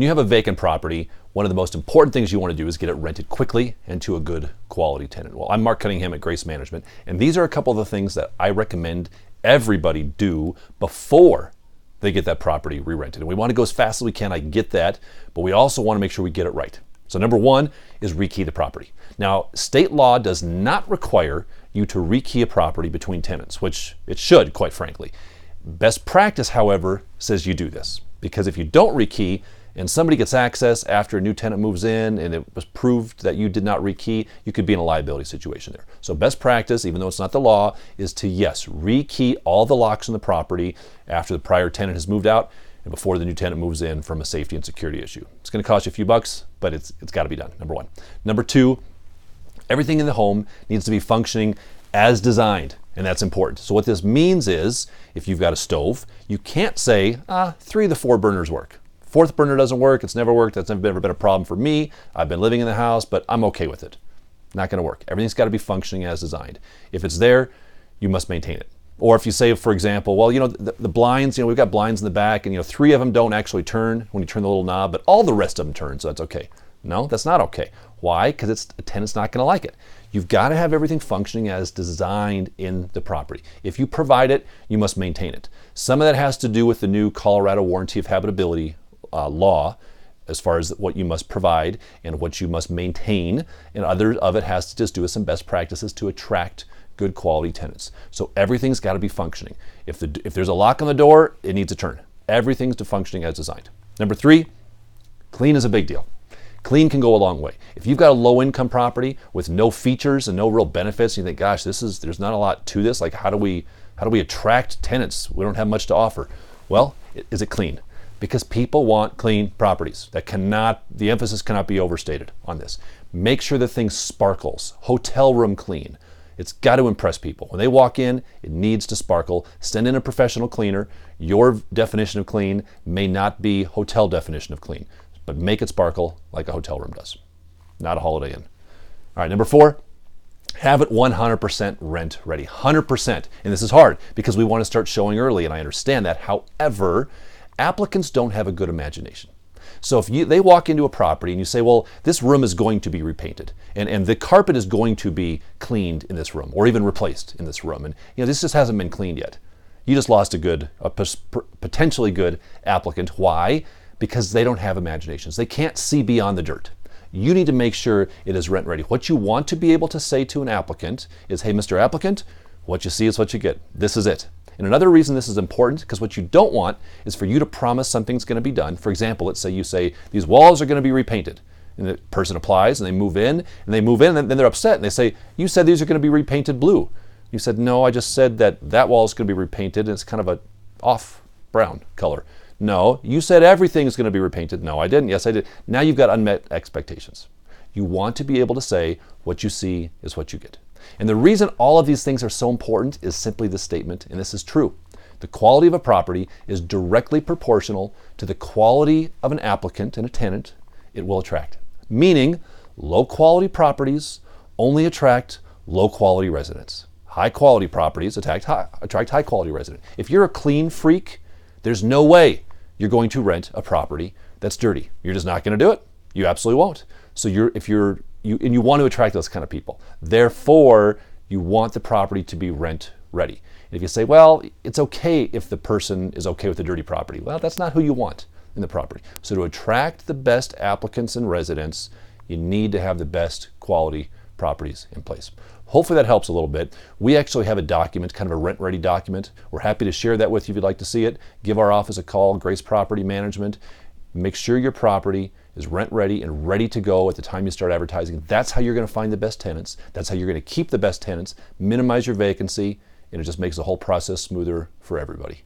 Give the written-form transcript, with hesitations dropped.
When you have a vacant property, one of the most important things you want to do is get it rented quickly and to a good quality tenant. Well, I'm Mark Cunningham at Grace Management, and these are a couple of the things that I recommend everybody do before they get that property re-rented. And we want to go as fast as we can, I get that, but we also want to make sure we get it right. So number one is rekey the property. Now, state law does not require you to rekey a property between tenants, which it should, quite frankly. Best practice, however, says you do this, because if you don't rekey and somebody gets access after a new tenant moves in and it was proved that you did not rekey, you could be in a liability situation there. So best practice, even though it's not the law, is to, yes, rekey all the locks in the property after the prior tenant has moved out and before the new tenant moves in from a safety and security issue. It's going to cost you a few bucks, but it's got to be done, number one. Number two, everything in the home needs to be functioning as designed, and that's important. So what this means is, if you've got a stove, you can't say, 3 of the 4 burners work. 4th burner doesn't work, it's never worked, that's never been a problem for me, I've been living in the house, but I'm okay with it. Not gonna work. Everything's gotta be functioning as designed. If it's there, you must maintain it. Or if you say, for example, well, the blinds, we've got blinds in the back and 3 of them don't actually turn when you turn the little knob, but all the rest of them turn, so that's okay. No, that's not okay. Why? Because a tenant's not gonna like it. You've gotta have everything functioning as designed in the property. If you provide it, you must maintain it. Some of that has to do with the new Colorado Warranty of Habitability law, as far as what you must provide and what you must maintain, and other of it has to just do with some best practices to attract good quality tenants. So everything's got to be functioning. If there's a lock on the door, it needs to turn. Everything's functioning as designed. Number 3, clean is a big deal. Clean can go a long way. If you've got a low income property with no features and no real benefits, you think, gosh, there's not a lot to this. Like, how do we attract tenants? We don't have much to offer. Well, is it clean? Because people want clean properties. The emphasis cannot be overstated on this. Make sure the thing sparkles. Hotel room clean. It's got to impress people. When they walk in, it needs to sparkle. Send in a professional cleaner. Your definition of clean may not be hotel definition of clean, but make it sparkle like a hotel room does, not a Holiday Inn. All right, number 4, have it 100% rent ready. 100%. And this is hard because we want to start showing early, and I understand that. However, applicants don't have a good imagination. So if they walk into a property and you say, well, this room is going to be repainted and the carpet is going to be cleaned in this room or even replaced in this room, and this just hasn't been cleaned yet. You just lost a potentially good applicant. Why? Because they don't have imaginations. They can't see beyond the dirt. You need to make sure it is rent ready. What you want to be able to say to an applicant is, hey, Mr. Applicant, what you see is what you get. This is it. And another reason this is important, because what you don't want is for you to promise something's going to be done. For example, let's say you say, these walls are going to be repainted. And the person applies and they move in, and then they're upset and they say, you said these are going to be repainted blue. You said, no, I just said that wall is going to be repainted and it's kind of a off brown color. No, you said everything is going to be repainted. No, I didn't. Yes, I did. Now you've got unmet expectations. You want to be able to say what you see is what you get. And the reason all of these things are so important is simply this statement, and this is true. The quality of a property is directly proportional to the quality of an applicant and a tenant it will attract. Meaning, low quality properties only attract low quality residents. High quality properties attract high quality residents. If you're a clean freak, there's no way you're going to rent a property that's dirty. You're just not going to do it. You absolutely won't. So you want to attract those kind of people. Therefore, you want the property to be rent ready. And if you say, well, it's okay if the person is okay with the dirty property, well, that's not who you want in the property. So to attract the best applicants and residents, you need to have the best quality properties in place. Hopefully that helps a little bit. We actually have a document, kind of a rent-ready document. We're happy to share that with you if you'd like to see it. Give our office a call, Grace Property Management. Make sure your property is rent-ready and ready to go at the time you start advertising. That's how you're going to find the best tenants. That's how you're going to keep the best tenants, minimize your vacancy, and it just makes the whole process smoother for everybody.